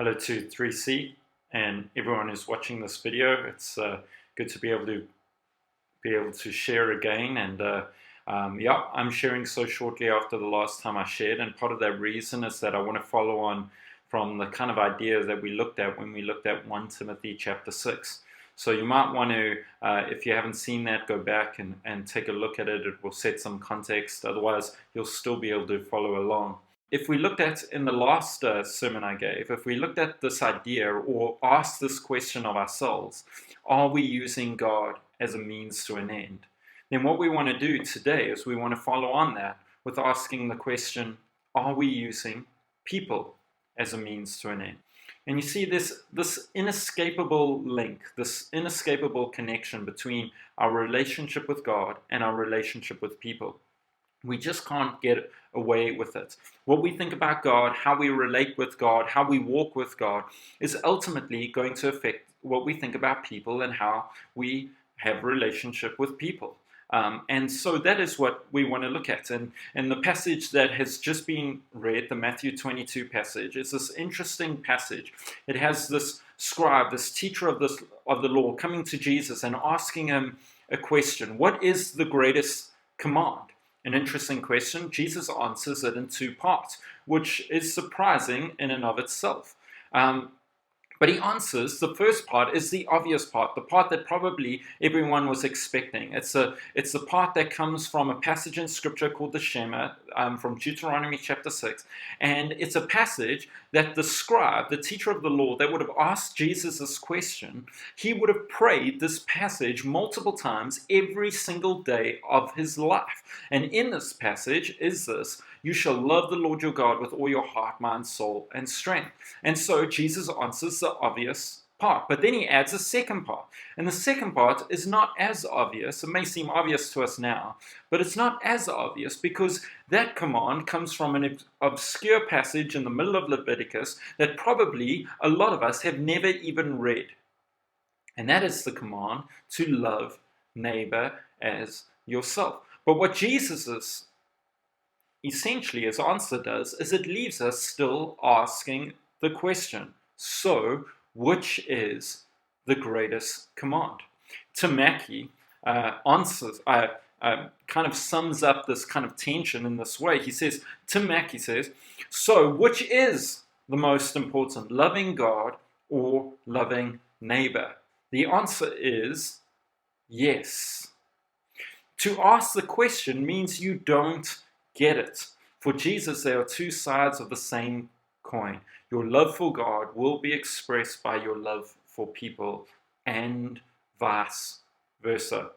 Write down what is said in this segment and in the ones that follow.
Hello to 3C and everyone who's watching this video. It's good to be able to share again. And yeah, I'm sharing so shortly after the last time I shared, and part of that reason is that I want to follow on from the kind of ideas that we looked at when we looked at 1 Timothy chapter 6. So you might want to, if you haven't seen that, go back and take a look at it. It will set some context. Otherwise, you'll still be able to follow along. If we looked at, in the last sermon I gave, if we looked at this idea or asked this question of ourselves, are we using God as a means to an end? Then what we want to do today is we want to follow on that with asking the question, are we using people as a means to an end? And you see this inescapable link, this inescapable connection between our relationship with God and our relationship with people. We just can't get away with it. What we think about God, how we relate with God, how we walk with God, is ultimately going to affect what we think about people and how we have relationship with people. And so that is what we want to look at. And the passage that has just been read, the Matthew 22 passage, is this interesting passage. It has this scribe, this teacher of the law, coming to Jesus and asking him a question. What is the greatest command? An interesting question. Jesus answers it in two parts, which is surprising in and of itself. But he answers, the first part is the obvious part, the part that probably everyone was expecting. It's the part that comes from a passage in Scripture called the Shema, from Deuteronomy chapter 6. And it's a passage that the scribe, the teacher of the law, that would have asked Jesus this question, he would have prayed this passage multiple times every single day of his life. And in this passage is this: you shall love the Lord your God with all your heart, mind, soul, and strength. And so Jesus answers the obvious part. But then he adds a second part. And the second part is not as obvious. It may seem obvious to us now, but it's not as obvious because that command comes from an obscure passage in the middle of Leviticus that probably a lot of us have never even read. And that is the command to love neighbor as yourself. But what Jesus is essentially, his answer does, is it leaves us still asking the question, so which is the greatest command? Tim Mackey answers, kind of sums up this kind of tension in this way. Tim Mackey says, so which is the most important, loving God or loving neighbor? The answer is yes. To ask the question means you don't get it. For Jesus, there are two sides of the same coin. Your love for God will be expressed by your love for people, and vice versa.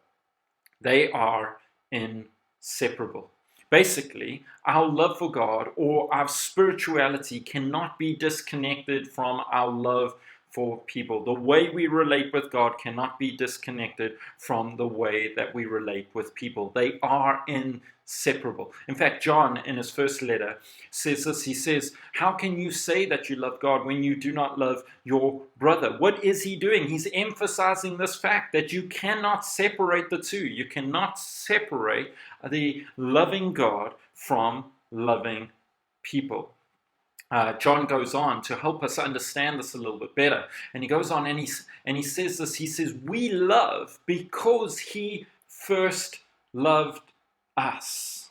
They are inseparable. Basically, our love for God or our spirituality cannot be disconnected from our love for people. The way we relate with God cannot be disconnected from the way that we relate with people. They are inseparable. In fact, John, in his first letter, says this. He says, how can you say that you love God when you do not love your brother? What is he doing? He's emphasizing this fact that you cannot separate the two. You cannot separate the loving God from loving people. John goes on to help us understand this a little bit better. And he goes on and he says this. He says, we love because he first loved us.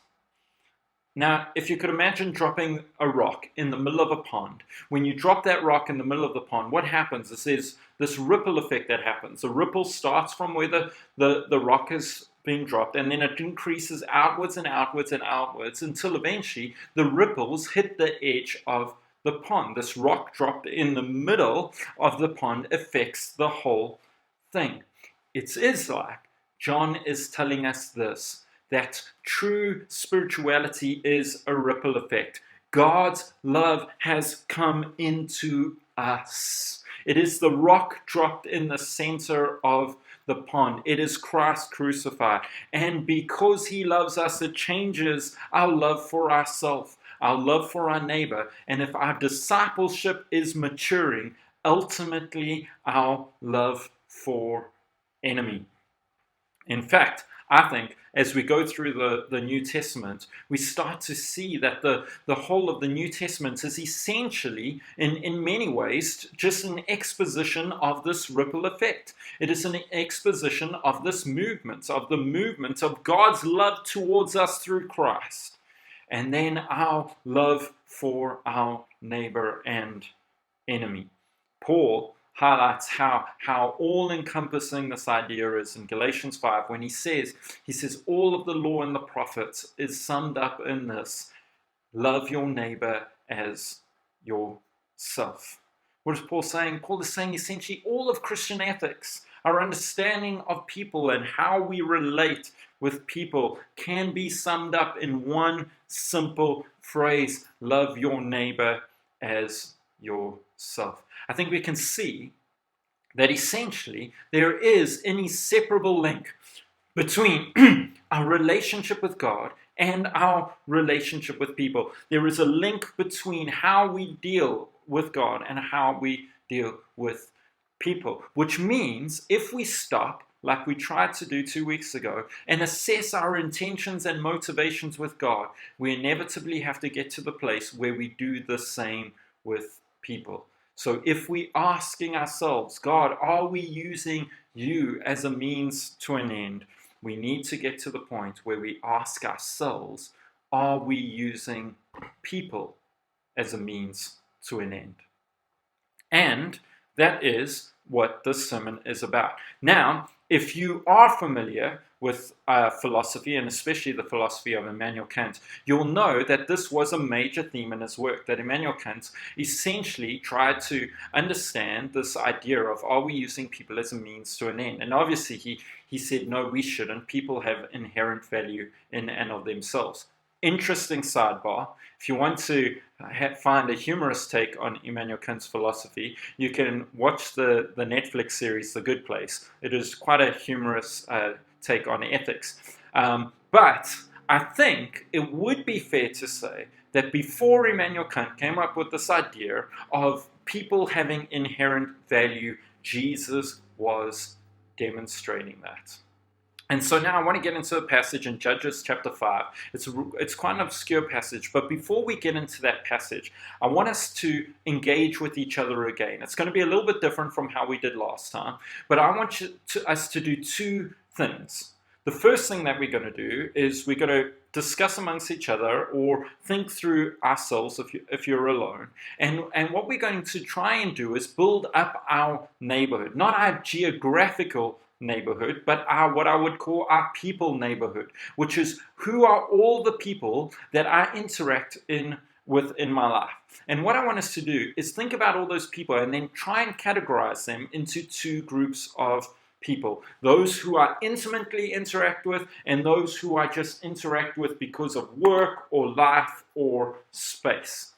Now, if you could imagine dropping a rock in the middle of a pond, when you drop that rock in the middle of the pond, what happens is there's this ripple effect that happens. The ripple starts from where the rock is being dropped, and then it increases outwards and outwards and outwards until eventually the ripples hit the edge of the pond. This rock dropped in the middle of the pond affects the whole thing. It is like John is telling us this, that true spirituality is a ripple effect. God's love has come into us. It is the rock dropped in the center of the pond. It is Christ crucified. And because he loves us, it changes our love for ourselves, our love for our neighbor. And if our discipleship is maturing, ultimately our love for enemy. In fact, I think as we go through the New Testament, we start to see that the whole of the New Testament is essentially, in many ways, just an exposition of this ripple effect. It is an exposition of this movement, of the movement of God's love towards us through Christ, and then our love for our neighbor and enemy. Paul highlights how all-encompassing this idea is in Galatians 5 when he says all of the law and the prophets is summed up in this: love your neighbor as yourself. What is Paul saying? Paul is saying essentially all of Christian ethics, our understanding of people and how we relate with people, can be summed up in one simple phrase: love your neighbor as yourself. I think we can see that essentially there is an inseparable link between our relationship with God and our relationship with people. There is a link between how we deal with God and how we deal with people, which means if we stop, like we tried to do 2 weeks ago, and assess our intentions and motivations with God, we inevitably have to get to the place where we do the same with people. So if we are asking ourselves, God, are we using you as a means to an end? We need to get to the point where we ask ourselves, are we using people as a means to an end? And that is what this sermon is about. Now, if you are familiar with philosophy, and especially the philosophy of Immanuel Kant, you'll know that this was a major theme in his work, that Immanuel Kant essentially tried to understand this idea of, are we using people as a means to an end? And obviously he said, no, we shouldn't. People have inherent value in and of themselves. Interesting sidebar. If you want to find a humorous take on Immanuel Kant's philosophy, you can watch the Netflix series The Good Place. It is quite a humorous take on ethics. But I think it would be fair to say that before Immanuel Kant came up with this idea of people having inherent value, Jesus was demonstrating that. And so now I want to get into a passage in Judges chapter 5. It's quite an obscure passage, but before we get into that passage, I want us to engage with each other again. It's going to be a little bit different from how we did last time, but I want us to do two things. The first thing that we're going to do is we're going to discuss amongst each other or think through ourselves if you're alone. And what we're going to try and do is build up our neighborhood, not our geographical neighborhood, but what I would call our people neighborhood, which is who are all the people that I interact with in my life. And what I want us to do is think about all those people and then try and categorize them into two groups of people: those who I intimately interact with and those who I just interact with because of work or life or space.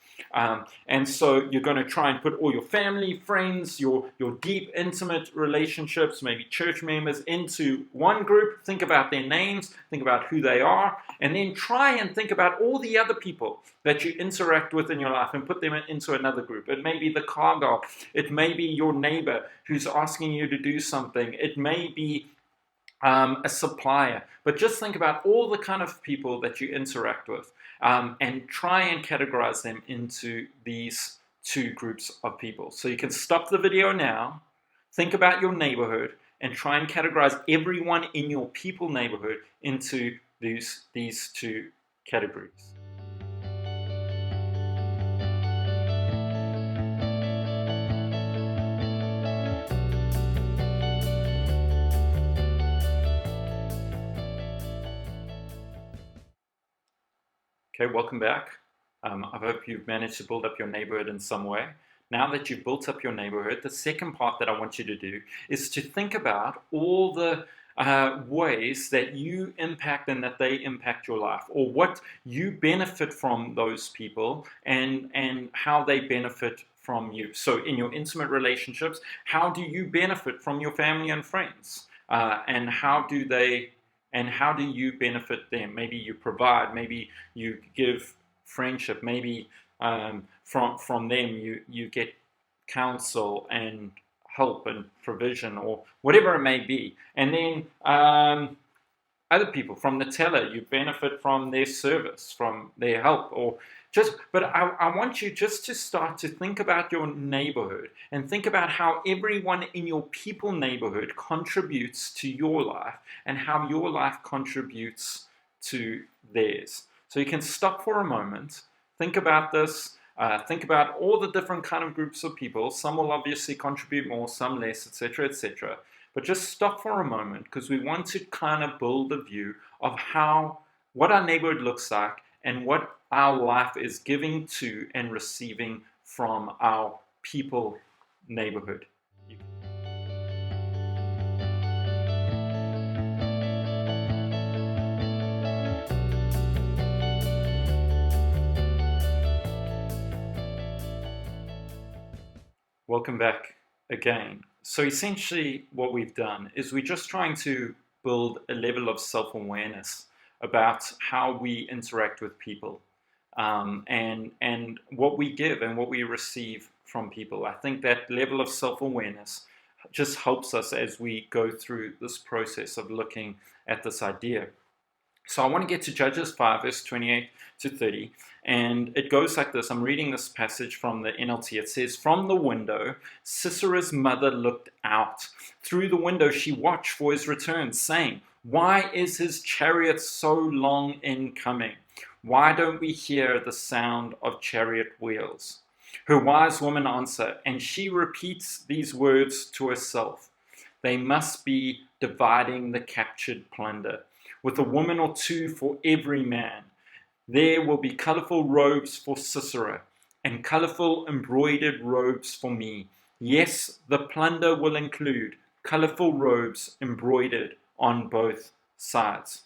And so you're going to try and put all your family, friends, your deep, intimate relationships, maybe church members, into one group. Think about their names, think about who they are, and then try and think about all the other people that you interact with in your life and put them into another group. It may be the car guy. It may be your neighbor who's asking you to do something. It may be a supplier. But just think about all the kind of people that you interact with, and try and categorize them into these two groups of people. So you can stop the video now, think about your neighborhood, and try and categorize everyone in your people neighborhood into these two categories. Okay, welcome back. I hope you've managed to build up your neighborhood in some way. Now that you've built up your neighborhood, the second part that I want you to do is to think about all the ways that you impact and that they impact your life, or what you benefit from those people and how they benefit from you. So in your intimate relationships, how do you benefit from your family and friends? And how do you benefit them? Maybe you provide, maybe you give friendship, maybe from them you get counsel and help and provision, or whatever it may be. And then other people, from the teller. You benefit from their service, from their help, or but I want you just to start to think about your neighborhood and think about how everyone in your people neighborhood contributes to your life and how your life contributes to theirs. So you can stop for a moment, think about this, think about all the different kind of groups of people. Some will obviously contribute more, some less, etc., etc. But just stop for a moment, because we want to kind of build a view of what our neighborhood looks like and what our life is giving to and receiving from our people neighborhood. Welcome back again. So essentially what we've done is we're just trying to build a level of self-awareness about how we interact with people, and what we give and what we receive from people. I think that level of self-awareness just helps us as we go through this process of looking at this idea. So I want to get to Judges 5, verse 28 to 30, and it goes like this. I'm reading this passage from the NLT. It says, "From the window, Sisera's mother looked out. Through the window, she watched for his return, saying, 'Why is his chariot so long in coming? Why don't we hear the sound of chariot wheels?' Her wise woman answer, and she repeats these words to herself. They must be dividing the captured plunder, with a woman or two for every man. There will be colorful robes for Sisera, and colorful embroidered robes for me. Yes, the plunder will include colorful robes embroidered on both sides."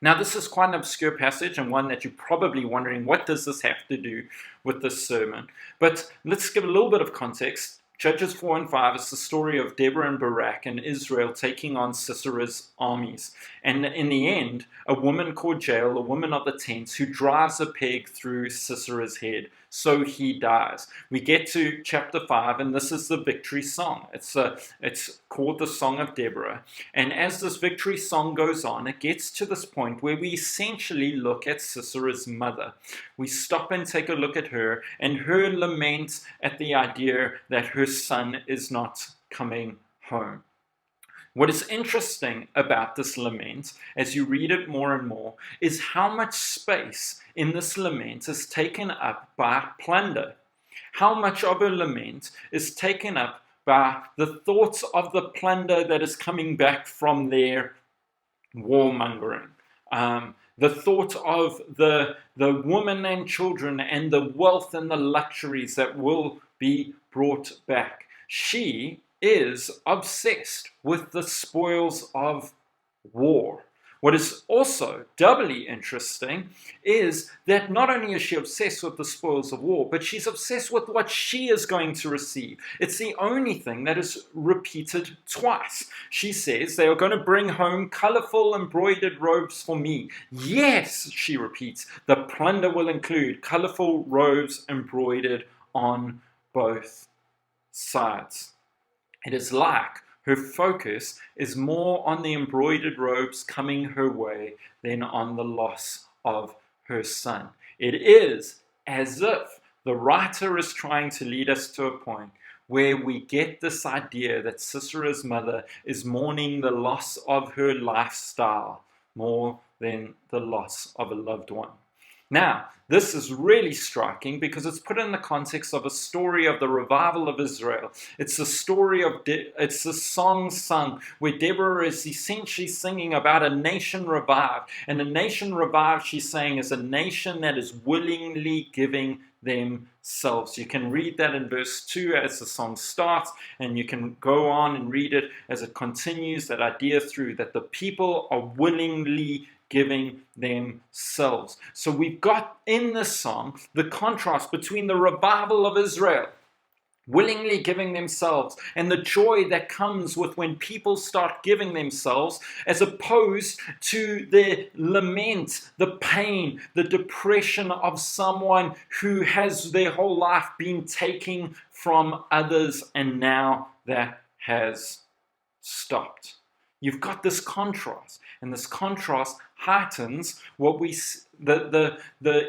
Now, this is quite an obscure passage, and one that you're probably wondering, what does this have to do with this sermon? But let's give a little bit of context. Judges 4 and 5 is the story of Deborah and Barak and Israel taking on Sisera's armies. And in the end, a woman called Jael, a woman of the tents, who drives a peg through Sisera's head, so he dies. We get to chapter 5, and this is the victory song. It's called the Song of Deborah. And as this victory song goes on, it gets to this point where we essentially look at Sisera's mother. We stop and take a look at her, and her lament at the idea that her son is not coming home. What is interesting about this lament, as you read it more and more, is how much space in this lament is taken up by plunder. How much of her lament is taken up by the thoughts of the plunder that is coming back from their warmongering. The thought of the women and children and the wealth and the luxuries that will be brought back. She is obsessed with the spoils of war. What is also doubly interesting is that not only is she obsessed with the spoils of war, but she's obsessed with what she is going to receive. It's the only thing that is repeated twice. She says, "They are going to bring home colorful embroidered robes for me." Yes, she repeats, the plunder will include colorful robes embroidered on both sides. It is like her focus is more on the embroidered robes coming her way than on the loss of her son. It is as if the writer is trying to lead us to a point where we get this idea that Sisera's mother is mourning the loss of her lifestyle more than the loss of a loved one. Now, this is really striking because it's put in the context of a story of the revival of Israel. It's a story of, it's a song sung where Deborah is essentially singing about a nation revived. And a nation revived, she's saying, is a nation that is willingly giving themselves. You can read that in verse 2 as the song starts, and you can go on and read it as it continues, that idea through that the people are willingly giving themselves. So we've got in this song the contrast between the revival of Israel, willingly giving themselves, and the joy that comes with when people start giving themselves, as opposed to the lament, the pain, the depression of someone who has their whole life been taken from others, and now that has stopped. you've got this contrast, and this contrast heightens what the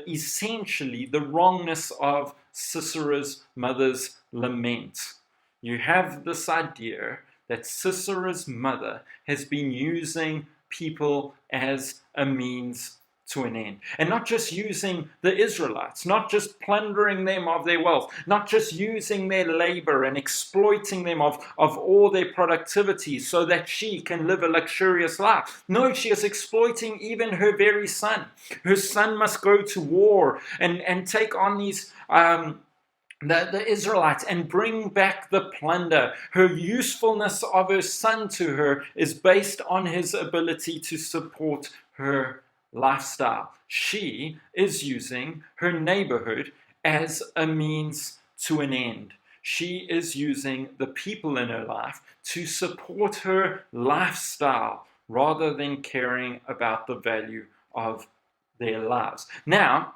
essentially the wrongness of Sisera's mother's lament. You have this idea that Sisera's mother has been using people as a means to an end. And not just using the Israelites, not just plundering them of their wealth, not just using their labor and exploiting them of all their productivity so that she can live a luxurious life. No, she is exploiting even her very son. Her son must go to war and take on these the Israelites and bring back the plunder. Her usefulness of her son to her is based on his ability to support her lifestyle. She is using her neighborhood as a means to an end. She is using the people in her life to support her lifestyle rather than caring about the value of their lives. Now,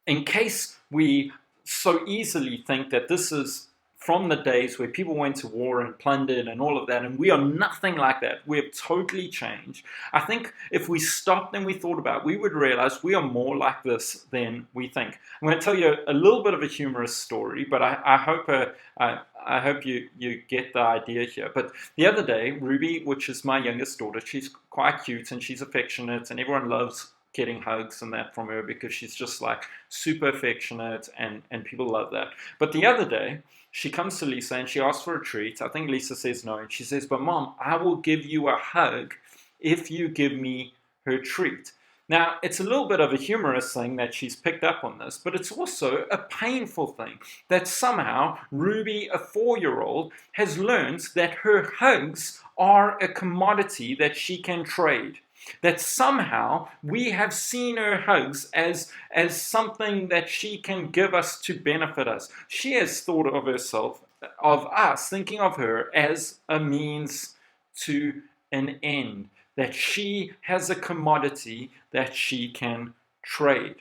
in case we so easily think that this is from the days where people went to war and plundered and all of that, and we are nothing like that. We have totally changed. I think if we stopped and we thought about it, we would realize we are more like this than we think. I'm going to tell you a little bit of a humorous story, but I hope you get the idea here. But the other day, Ruby, which is my youngest daughter, she's quite cute and she's affectionate, and everyone loves getting hugs and that from her because she's just like super affectionate, and people love that. But the other day, she comes to Lisa and she asks for a treat. I think Lisa says no, and she says, "But Mom, I will give you a hug if you give me her treat." Now, it's a little bit of a humorous thing that she's picked up on this, but it's also a painful thing that somehow Ruby, a 4-year-old, has learned that her hugs are a commodity that she can trade. That somehow we have seen her hugs as something that she can give us to benefit us. She has thought of herself, of us, thinking of her as a means to an end. That she has a commodity that she can trade,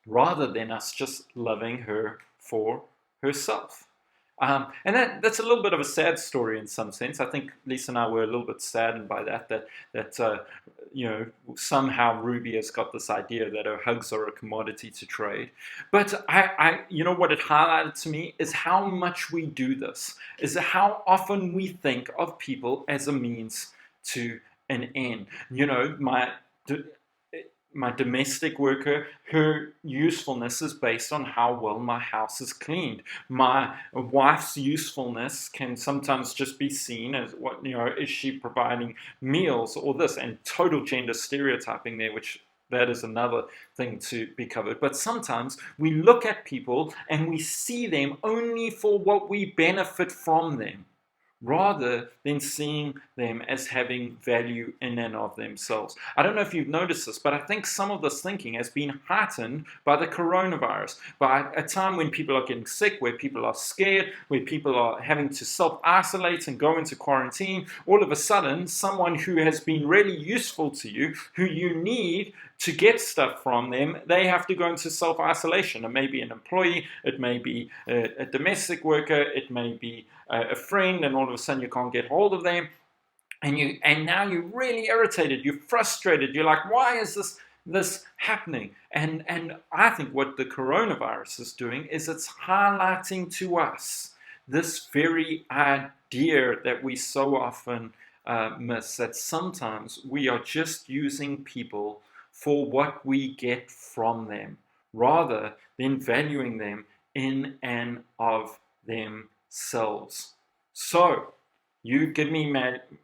rather than us just loving her for herself. And that's a little bit of a sad story in some sense. I think Lisa and I were a little bit saddened by that somehow Ruby has got this idea that her hugs are a commodity to trade. But what it highlighted to me is how much we do this, is how often we think of people as a means to an end. My domestic worker, her usefulness is based on how well my house is cleaned. My wife's usefulness can sometimes just be seen as is she providing meals or this, and total gender stereotyping there, which that is another thing to be covered. But sometimes we look at people and we see them only for what we benefit from them, rather than seeing them as having value in and of themselves. I don't know if you've noticed this, but I think some of this thinking has been heightened by the coronavirus, by a time when people are getting sick, where people are scared, where people are having to self-isolate and go into quarantine. All of a sudden, someone who has been really useful to you, who you need to get stuff from them, they have to go into self-isolation. It may be an employee, it may be a domestic worker, it may be a friend, and all of a sudden you can't get hold of them, and now you're really irritated, you're frustrated, you're like, why is this happening? And I think what the coronavirus is doing is it's highlighting to us this very idea that we so often miss, that sometimes we are just using people for what we get from them, rather than valuing them in and of themselves. So, you give me,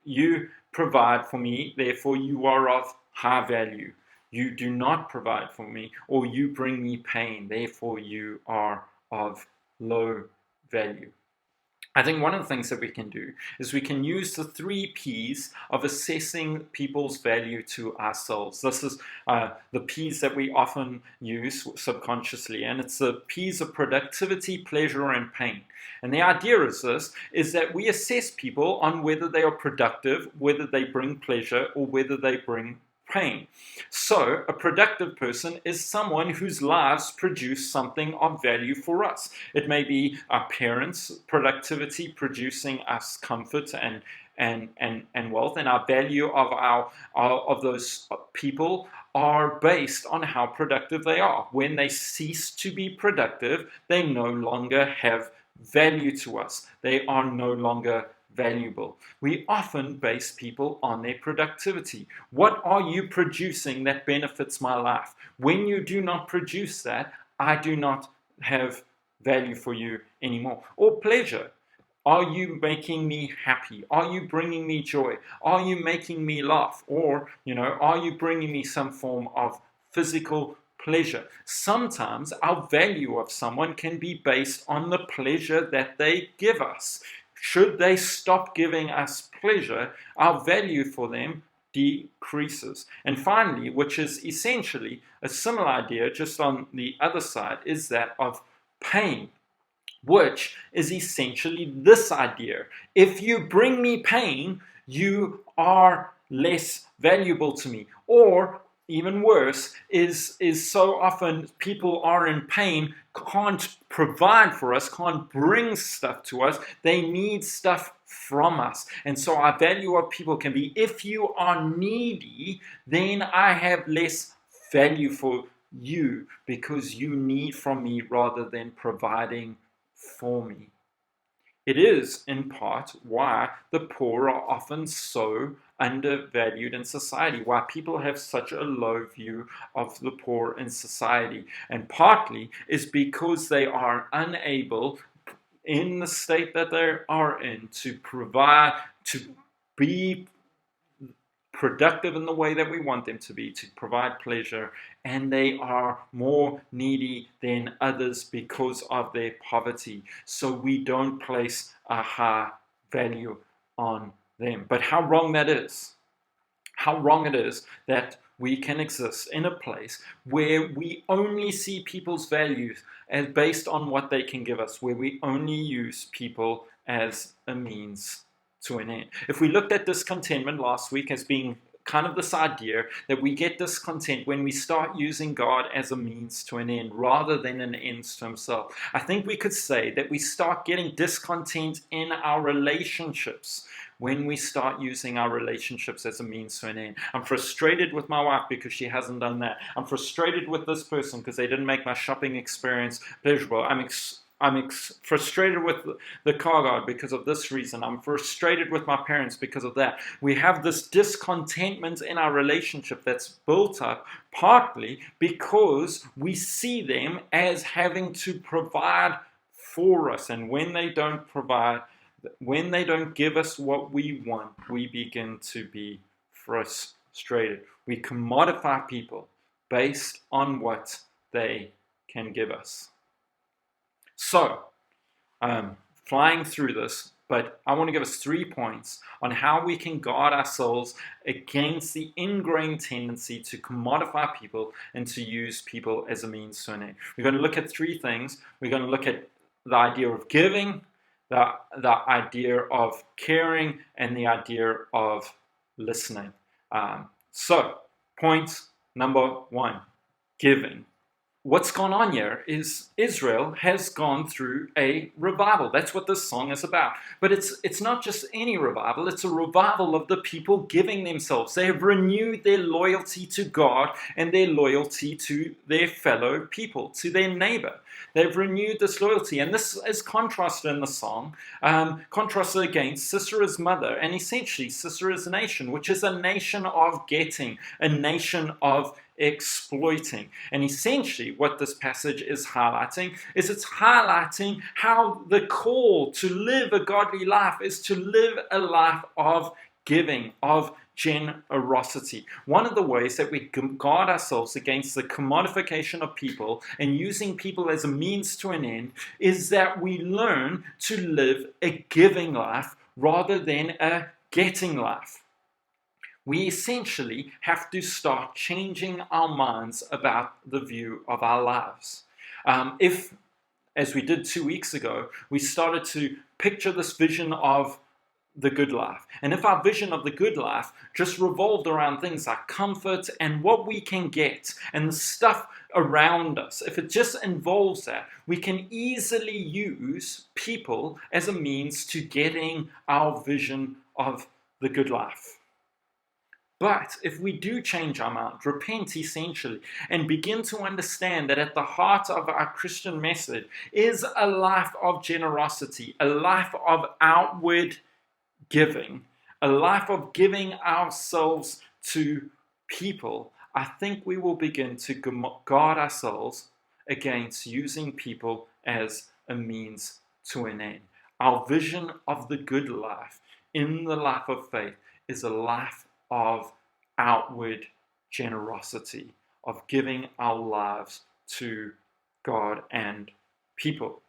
you provide for me, therefore you are of high value. You do not provide for me, or you bring me pain, therefore you are of low value. I think one of the things that we can do is we can use the 3 P's of assessing people's value to ourselves. This is the P's that we often use subconsciously, and it's the P's of productivity, pleasure, and pain. And the idea is that we assess people on whether they are productive, whether they bring pleasure, or whether they bring pain. So, a productive person is someone whose lives produce something of value for us. It may be our parents' productivity producing us comfort and wealth, and our value of of those people are based on how productive they are. When they cease to be productive, they no longer have value to us. They are no longer valuable. We often base people on their productivity. What are you producing that benefits my life? When you do not produce that, I do not have value for you anymore. Or pleasure. Are you making me happy? Are you bringing me joy? Are you making me laugh? Or, are you bringing me some form of physical pleasure? Sometimes our value of someone can be based on the pleasure that they give us. Should they stop giving us pleasure, our value for them decreases. And finally, which is essentially a similar idea, just on the other side, is that of pain, which is essentially this idea. If you bring me pain, you are less valuable to me. Or even worse, is so often people are in pain, can't provide for us, can't bring stuff to us. They need stuff from us. And so our value of people can be, if you are needy, then I have less value for you because you need from me rather than providing for me. It is, in part, why the poor are often so undervalued in society, why people have such a low view of the poor in society. And partly is because they are unable, in the state that they are in, to provide, to be productive in the way that we want them to be, to provide pleasure, and they are more needy than others because of their poverty. So we don't place a high value on them. But how wrong that is. How wrong it is that we can exist in a place where we only see people's values as based on what they can give us, where we only use people as a means to an end. If we looked at discontentment last week as being kind of this idea that we get discontent when we start using God as a means to an end rather than an end to himself, I think we could say that we start getting discontent in our relationships when we start using our relationships as a means to an end. I'm frustrated with my wife because she hasn't done that. I'm frustrated with this person because they didn't make my shopping experience pleasurable. I'm frustrated with the car guard because of this reason. I'm frustrated with my parents because of that. We have this discontentment in our relationship that's built up partly because we see them as having to provide for us. And when they don't provide, when they don't give us what we want, we begin to be frustrated. We commodify people based on what they can give us. So, flying through this, but I want to give us 3 points on how we can guard ourselves against the ingrained tendency to commodify people and to use people as a means to an end. We're going to look at 3 things. We're going to look at the idea of giving, the idea of caring, and the idea of listening. So, point number 1, giving. What's gone on here is Israel has gone through a revival. That's what this song is about. But it's not just any revival. It's a revival of the people giving themselves. They have renewed their loyalty to God and their loyalty to their fellow people, to their neighbor. They've renewed this loyalty. And this is contrasted in the song, contrasted against Sisera's mother, and essentially Sisera's nation, which is a nation of getting, a nation of exploiting. And essentially what this passage is highlighting is it's highlighting how the call to live a godly life is to live a life of giving, of generosity. One of the ways that we guard ourselves against the commodification of people and using people as a means to an end is that we learn to live a giving life rather than a getting life. We essentially have to start changing our minds about the view of our lives. If, as we did 2 weeks ago, we started to picture this vision of the good life. And if our vision of the good life just revolved around things like comfort and what we can get and the stuff around us, if it just involves that, we can easily use people as a means to getting our vision of the good life. But if we do change our mind, repent essentially, and begin to understand that at the heart of our Christian message is a life of generosity, a life of outward giving, a life of giving ourselves to people, I think we will begin to guard ourselves against using people as a means to an end. Our vision of the good life in the life of faith is a life of outward generosity, of giving our lives to God and people.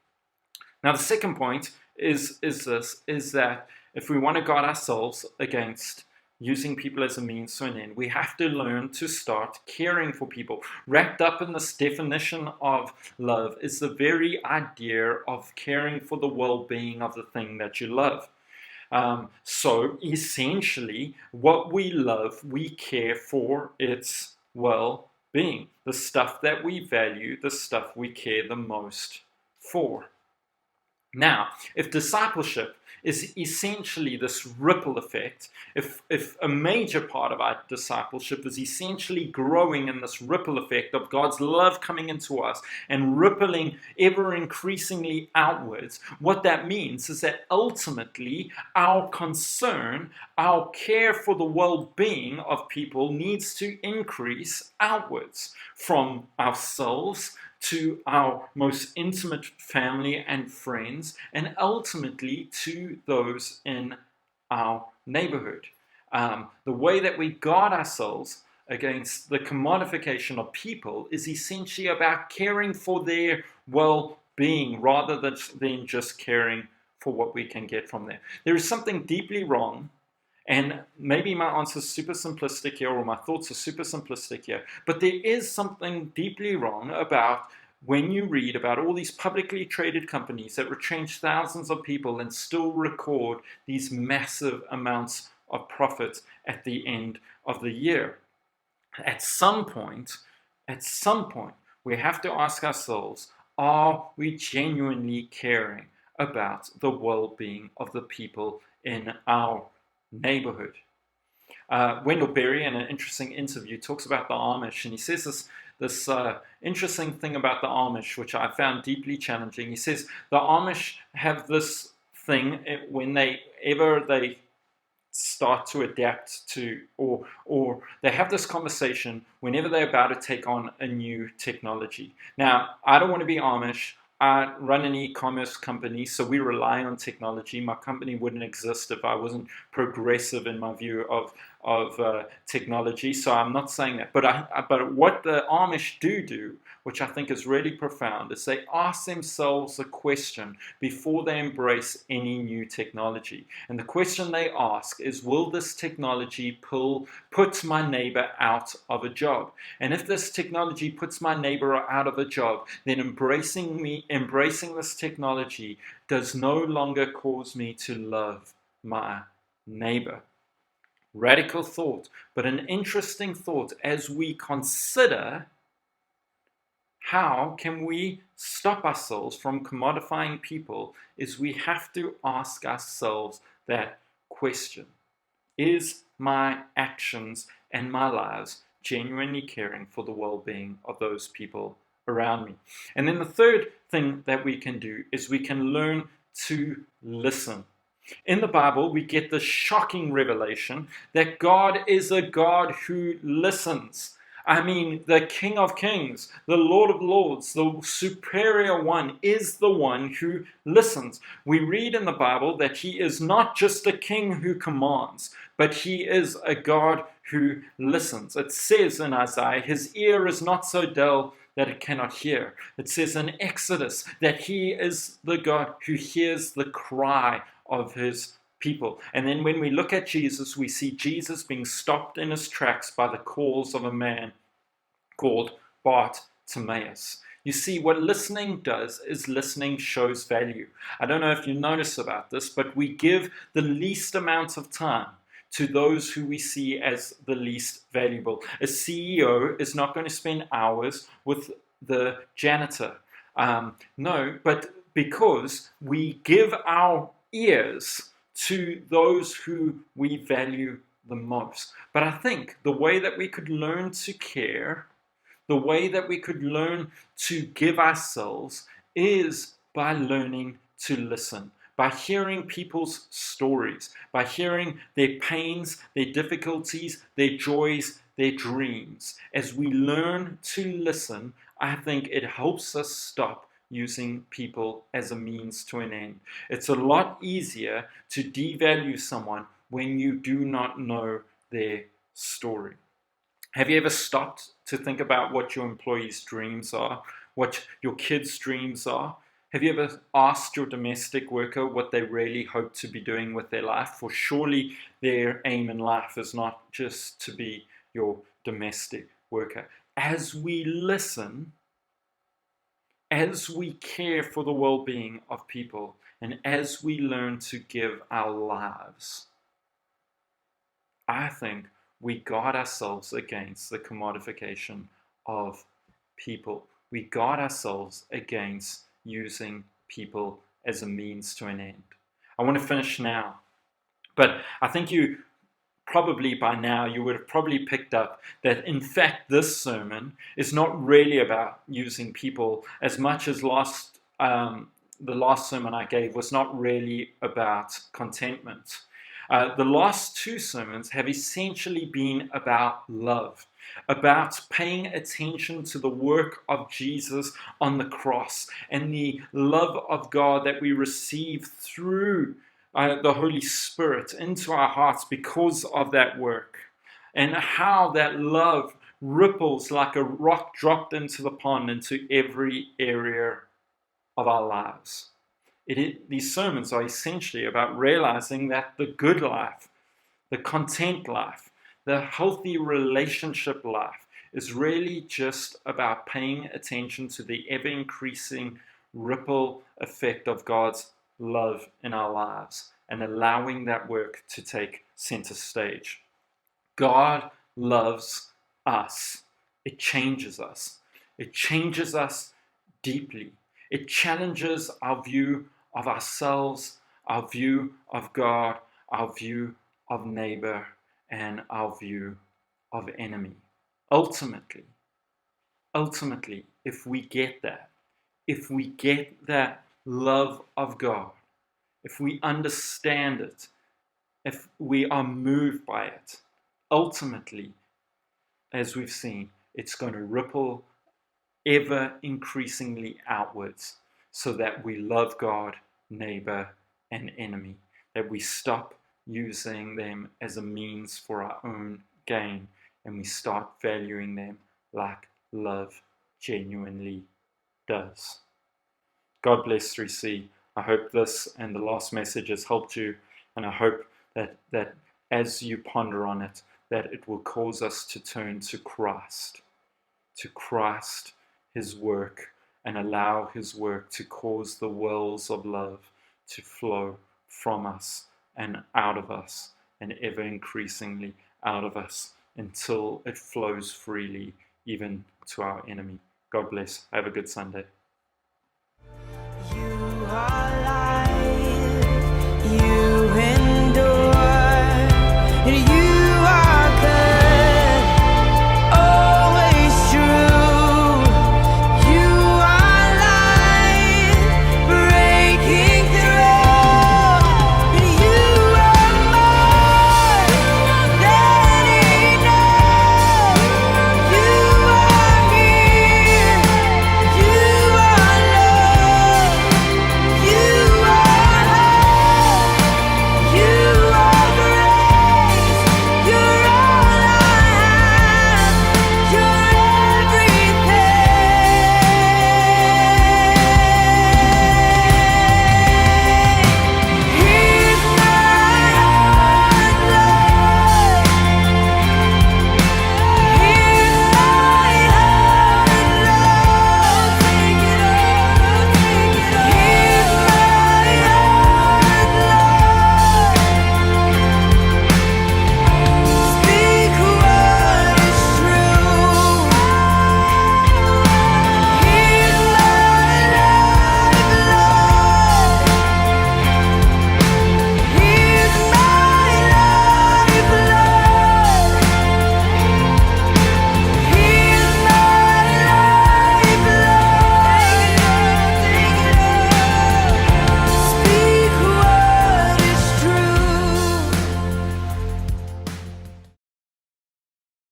Now, the second point is that if we want to guard ourselves against using people as a means to an end, we have to learn to start caring for people. Wrapped up in this definition of love is the very idea of caring for the well-being of the thing that you love. So essentially, what we love, we care for its well-being. The stuff that we value, the stuff we care the most for. Now, if discipleship is essentially this ripple effect, if a major part of our discipleship is essentially growing in this ripple effect of God's love coming into us and rippling ever increasingly outwards, what that means is that ultimately our concern, our care for the well-being of people needs to increase outwards from ourselves to our most intimate family and friends, and ultimately to those in our neighborhood. The way that we guard ourselves against the commodification of people is essentially about caring for their well-being rather than just caring for what we can get from them. There is something deeply wrong, and maybe my answer is super simplistic here, or my thoughts are super simplistic here, but there is something deeply wrong about when you read about all these publicly traded companies that retrench thousands of people and still record these massive amounts of profit at the end of the year. At some point, we have to ask ourselves, are we genuinely caring about the well-being of the people in our neighborhood? Wendell Berry, in an interesting interview, talks about the Amish, and he says this interesting thing about the Amish, which I found deeply challenging. He says the Amish have this thing when they start to adapt to, or they have this conversation whenever they're about to take on a new technology. Now, I don't want to be Amish. I run an e-commerce company, so we rely on technology. My company wouldn't exist if I wasn't progressive in my view of technology. So I'm not saying that. But what the Amish do, which I think is really profound, is they ask themselves a question before they embrace any new technology. And the question they ask is, will this technology put my neighbor out of a job? And if this technology puts my neighbor out of a job, then embracing this technology does no longer cause me to love my neighbor. Radical thought, but an interesting thought as we consider how can we stop ourselves from commodifying people, is we have to ask ourselves that question. Is my actions and my lives genuinely caring for the well-being of those people around me? And then the third thing that we can do is we can learn to listen. In the Bible, we get the shocking revelation that God is a God who listens. I mean, the King of Kings, the Lord of Lords, the superior one is the one who listens. We read in the Bible that he is not just a king who commands, but he is a God who listens. It says in Isaiah, his ear is not so dull that it cannot hear. It says in Exodus that he is the God who hears the cry of his people. And then when we look at Jesus, we see Jesus being stopped in his tracks by the calls of a man called Bartimaeus. You see, what listening does is listening shows value. I don't know if you notice about this, but we give the least amount of time to those who we see as the least valuable. A CEO is not going to spend hours with the janitor. No, but because we give our ears to those who we value the most. But I think the way that we could learn to care, the way that we could learn to give ourselves, is by learning to listen, by hearing people's stories, by hearing their pains, their difficulties, their joys, their dreams. As we learn to listen, I think it helps us stop using people as a means to an end. It's a lot easier to devalue someone when you do not know their story. Have you ever stopped to think about what your employees' dreams are, what your kids' dreams are? Have you ever asked your domestic worker what they really hope to be doing with their life? For surely their aim in life is not just to be your domestic worker. As we listen, as we care for the well-being of people, and as we learn to give our lives, I think we guard ourselves against the commodification of people. We guard ourselves against using people as a means to an end. I want to finish now, but I think you probably by now you would have probably picked up that in fact this sermon is not really about using people as much as the last sermon I gave was not really about contentment. The last two sermons have essentially been about love, about paying attention to the work of Jesus on the cross and the love of God that we receive through the Holy Spirit into our hearts because of that work, and how that love ripples like a rock dropped into the pond into every area of our lives. These sermons are essentially about realizing that the good life, the content life, the healthy relationship life is really just about paying attention to the ever-increasing ripple effect of God's love in our lives and allowing that work to take center stage. God loves us. It changes us. It changes us deeply. It challenges our view of ourselves, our view of God, our view of neighbor, and our view of enemy. Ultimately, if we get that love of God, if we understand it, if we are moved by it, ultimately, as we've seen, it's going to ripple ever increasingly outwards so that we love God, neighbor, and enemy, that we stop using them as a means for our own gain and we start valuing them like love genuinely does. God bless 3C. I hope this and the last message has helped you, and I hope that as you ponder on it, that it will cause us to turn to Christ, His work, and allow His work to cause the wells of love to flow from us and out of us, and ever increasingly out of us until it flows freely even to our enemy. God bless. Have a good Sunday.